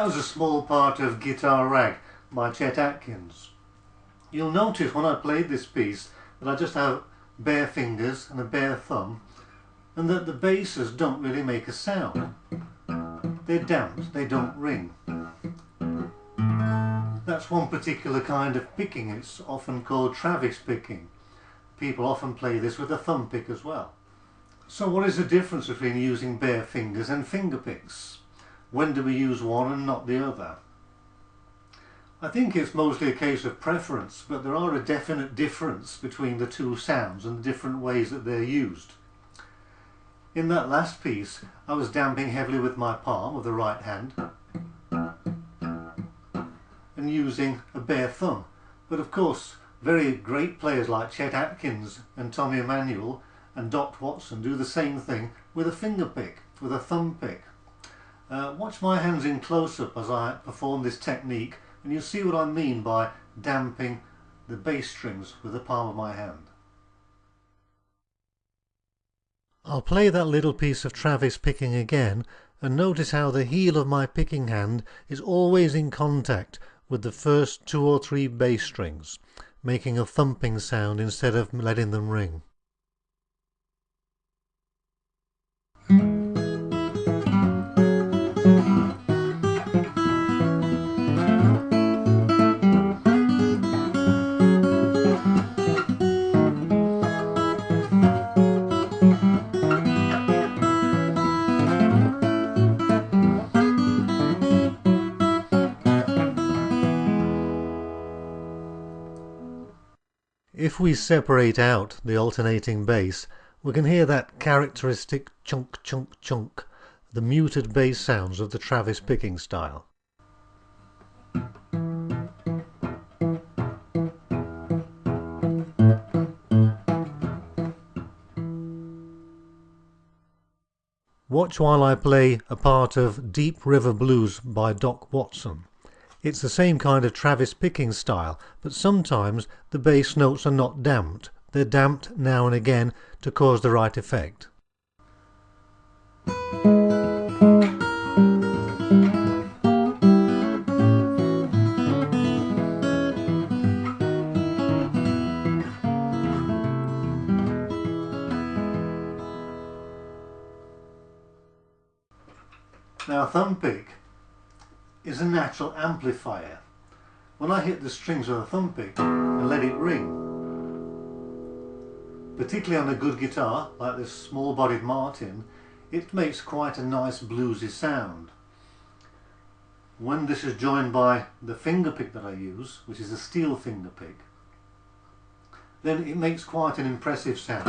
That was a small part of Guitar Rag by Chet Atkins. You'll notice when I played this piece that I just have bare fingers and a bare thumb, and that the basses don't really make a sound. They're damped, they don't ring. That's one particular kind of picking. It's often called Travis picking. People often play this with a thumb pick as well. So what is the difference between using bare fingers and finger picks? When do we use one and not the other? I think it's mostly a case of preference, but there are a definite difference between the two sounds and the different ways that they're used. In that last piece, I was damping heavily with my palm of the right hand and using a bare thumb. But of course, very great players like Chet Atkins and Tommy Emmanuel and Doc Watson do the same thing with a finger pick, with a thumb pick. Watch my hands in close-up as I perform this technique, and you'll see what I mean by damping the bass strings with the palm of my hand. I'll play that little piece of Travis picking again, and notice how the heel of my picking hand is always in contact with the first 2 or 3 bass strings, making a thumping sound instead of letting them ring. If we separate out the alternating bass, we can hear that characteristic chunk chunk chunk, the muted bass sounds of the Travis picking style. Watch while I play a part of Deep River Blues by Doc Watson. It's the same kind of Travis picking style, but sometimes the bass notes are not damped. They're damped now and again to cause the right effect. Now, thumb pick is a natural amplifier. When I hit the strings with a thumb pick and let it ring, particularly on a good guitar like this small-bodied Martin, it makes quite a nice bluesy sound. When this is joined by the finger pick that I use, which is a steel finger pick, then it makes quite an impressive sound.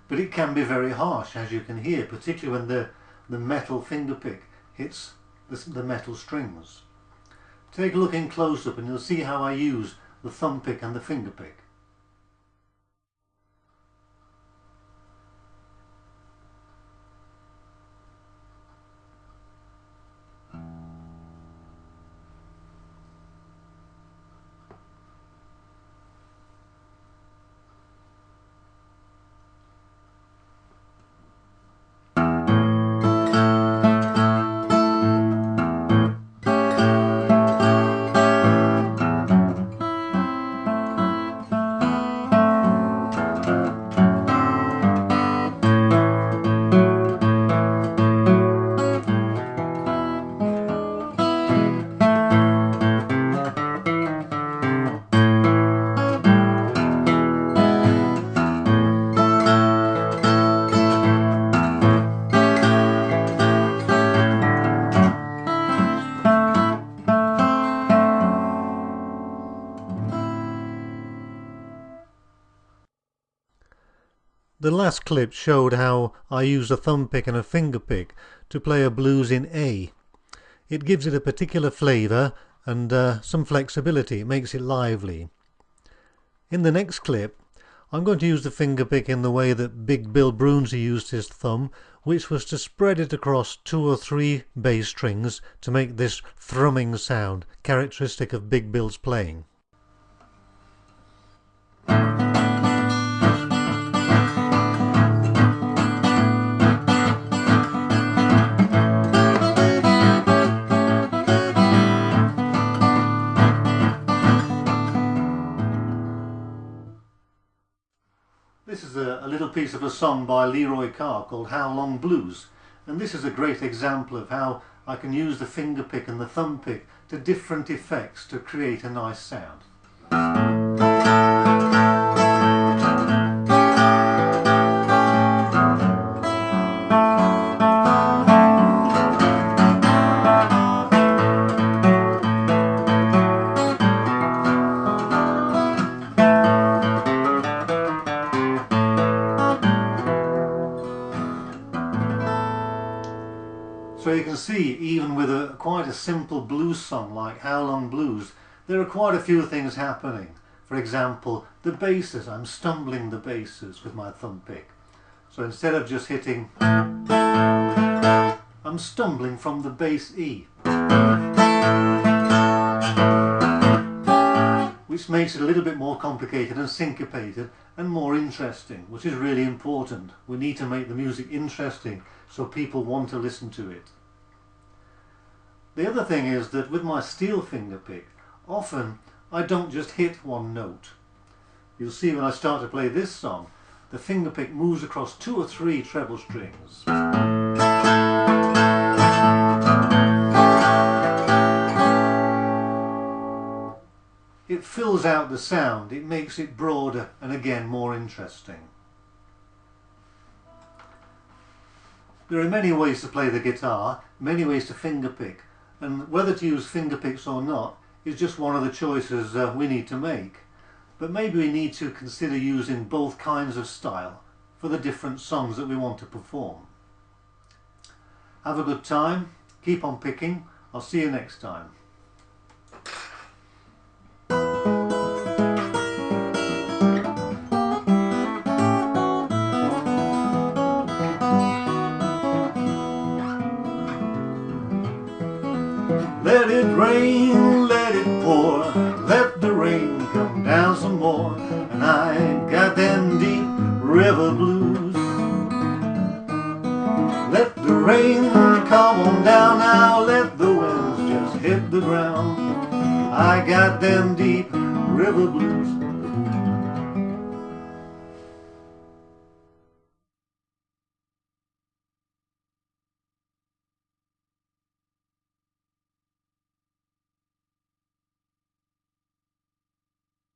But it can be very harsh, as you can hear, particularly when the metal finger pick hits the metal strings. Take a look in close-up and you'll see how I use the thumb pick and the finger pick. The last clip showed how I used a thumb pick and a finger pick to play a blues in A. It gives it a particular flavour and some flexibility. It makes it lively. In the next clip, I'm going to use the finger pick in the way that Big Bill Broonzy used his thumb, which was to spread it across 2 or 3 bass strings to make this thrumming sound characteristic of Big Bill's playing. is a little piece of a song by Leroy Carr called How Long Blues, and this is a great example of how I can use the finger pick and the thumb pick to different effects to create a nice sound. So you can see, even with quite a simple blues song like How Long Blues, there are quite a few things happening. For example, the basses, I'm stumbling the basses with my thumb pick. So instead of just hitting, I'm stumbling from the bass E, which makes it a little bit more complicated and syncopated and more interesting, which is really important. We need to make the music interesting so people want to listen to it. The other thing is that with my steel finger pick, often I don't just hit one note. You'll see when I start to play this song, the finger pick moves across 2 or 3 treble strings. It fills out the sound, it makes it broader and again more interesting. There are many ways to play the guitar, many ways to fingerpick, and whether to use fingerpicks or not is just one of the choices we need to make. But maybe we need to consider using both kinds of style for the different songs that we want to perform. Have a good time, keep on picking, I'll see you next time. Let it rain, let it pour, let the rain come down some more, and I got them deep river blues. Let the rain come on down now, let the winds just hit the ground. I got them deep river blues.